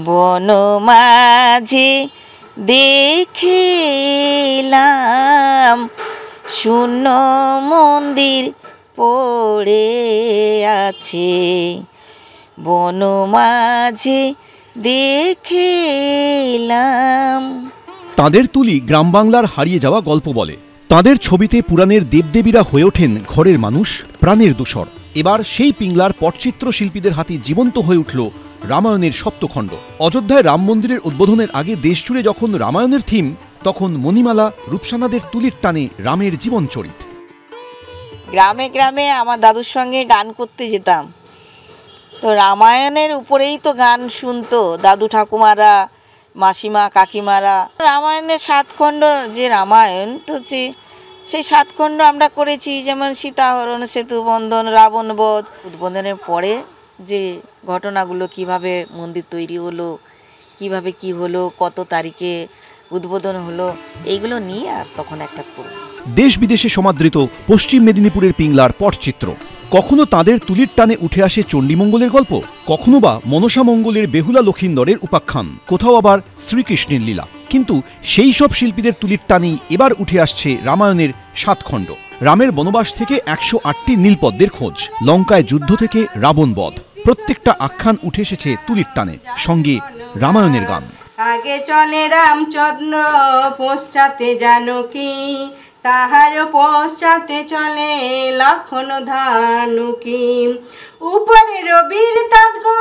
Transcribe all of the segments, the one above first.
বনমাঝি দেখিলাম শূন্য মন্দির পড়ে আছে, বনমাঝি দেখিলাম। তাদের তুলি গ্রাম বাংলার হারিয়ে যাওয়া গল্প বলে। তাদের ছবিতে পুরাণের দেবদেবীরা হয়ে ওঠেন ঘরের মানুষ, প্রাণের দূষর। এবার সেই পিংলার পটচিত্র শিল্পীদের হাতে জীবন্ত হয়ে উঠল রামায়ণের সপ্তখণ্ড। অযোধ্যায় রাম মন্দিরের উদ্বোধনের আগে দেশজুড়ে যখন রামায়ণের থিম, তখন মণিমালা রূপসানাদের তুলির টানে রামের জীবন চরিত। গ্রামে গ্রামে আমার দাদুর সঙ্গে গান করতে যেতাম, তো রামায়ণের উপরেই তো গান শুনতো দাদু ঠাকুমারা, মাসিমা কাকিমারা। রামায়ণের 7 খণ্ড যে রামায়ণ, তো সেই 7 খণ্ড আমরা করেছি, যেমন সীতাহরণ, সেতু বন্ধন, রাবণ বধ। উদ্বোধনের পরে যে ঘটনাগুলো, কিভাবে মন্দির তৈরি হলো, কিভাবে কি হলো, কত তারিখে উদ্বোধন হলো, এইগুলো নিয়ে আর তখন একটা করব। দেশ বিদেশে সমাদৃত পশ্চিম মেদিনীপুরের পিংলার পটচিত্র। কখনো তাদের তুলির টানে উঠে আসে চণ্ডীমঙ্গলের গল্প, কখনো বা মনসা মঙ্গলের বেহুলা লক্ষিন্দরের উপাখ্যান, কোথাও আবার শ্রীকৃষ্ণের লীলা। কিন্তু সেই সব শিল্পীদের তুলির টানেই এবার উঠে আসছে রামায়ণের 7 খণ্ড। রামের বনবাস থেকে 108টি নীলপদ্মের খোঁজ, লঙ্কায় যুদ্ধ থেকে রাবণ বধ, প্রত্যেকটা আখ্যান উঠে এসেছে তুলির টানে, সঙ্গে রামায়ণের গান। আগে চলে রামচন্দ্র, পশ্চাতে জানকী, তাহার পশ্চাতে চলে লক্ষণ ধানুকী। উপরে রবির তাঁত গো,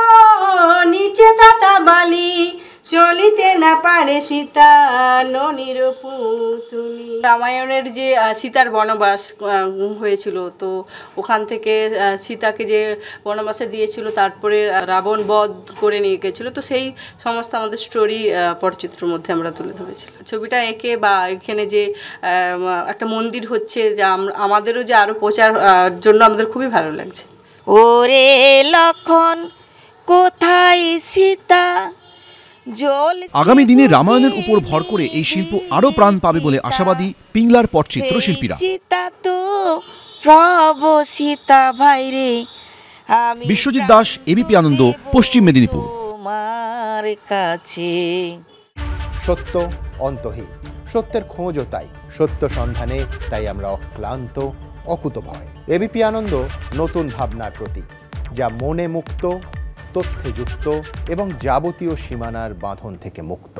নিচে তাতা বালি, চলিতে না পারে সীতা ননির পুতুলি। রামায়ণের যে সীতার বনবাস হয়েছিল, তো ওখান থেকে সীতাকে যে বনবাসে দিয়েছিল, তারপরে রাবণ বধ করে নিয়ে গেছিলো, তো সেই সমস্ত আমাদের স্টোরি পটচিত্রের মধ্যে আমরা তুলে ধরেছিলাম। ছবিটা এঁকে বা এখানে যে একটা মন্দির হচ্ছে, যে আমাদেরও যে আরও প্রচার জন্য আমাদের খুবই ভালো লাগছে। ওরে লক্ষণ কোথায় সীতা। আগামী দিনে রামায়ণের উপর ভর করে এই শিল্প আরো প্রাণ পাবে বলে আশাবাদী পিংলার পটচিত্র শিল্পীরা। বিশ্বজিৎ দাস, এবিপি আনন্দ, পশ্চিম মেদিনীপুর। সত্য অন্তহীন, সত্যের খোঁজও তাই, সত্য সন্ধানে তাই আমরা অক্লান্ত, অকুতভয়। এবিপি আনন্দ নতুন ভাবনার প্রতীক, যা মনে মুক্ত, তথ্যে যুক্ত এবং যাবতীয় সীমানার বাঁধন থেকে মুক্ত।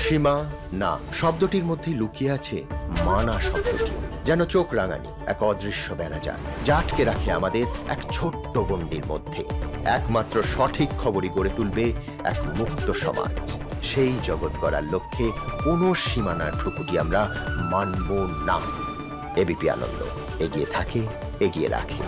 সীমা না শব্দটির মধ্যে লুকিয়ে আছে মানা শব্দটি, যেন চোখ রাঙানি এক অদৃশ্য বেড়াজাল, যা আটকে রাখে আমাদের এক ছোট্ট গণ্ডির মধ্যে। একমাত্র সঠিক খবরই গড়ে তুলবে এক মুক্ত সমাজ। সেই জগৎ গড়ার লক্ষ্যে কোনো সীমানার ঠুকুটি আমরা মানব না। এবিপি আনন্দ এগিয়ে থাকে, এগিয়ে রাখে।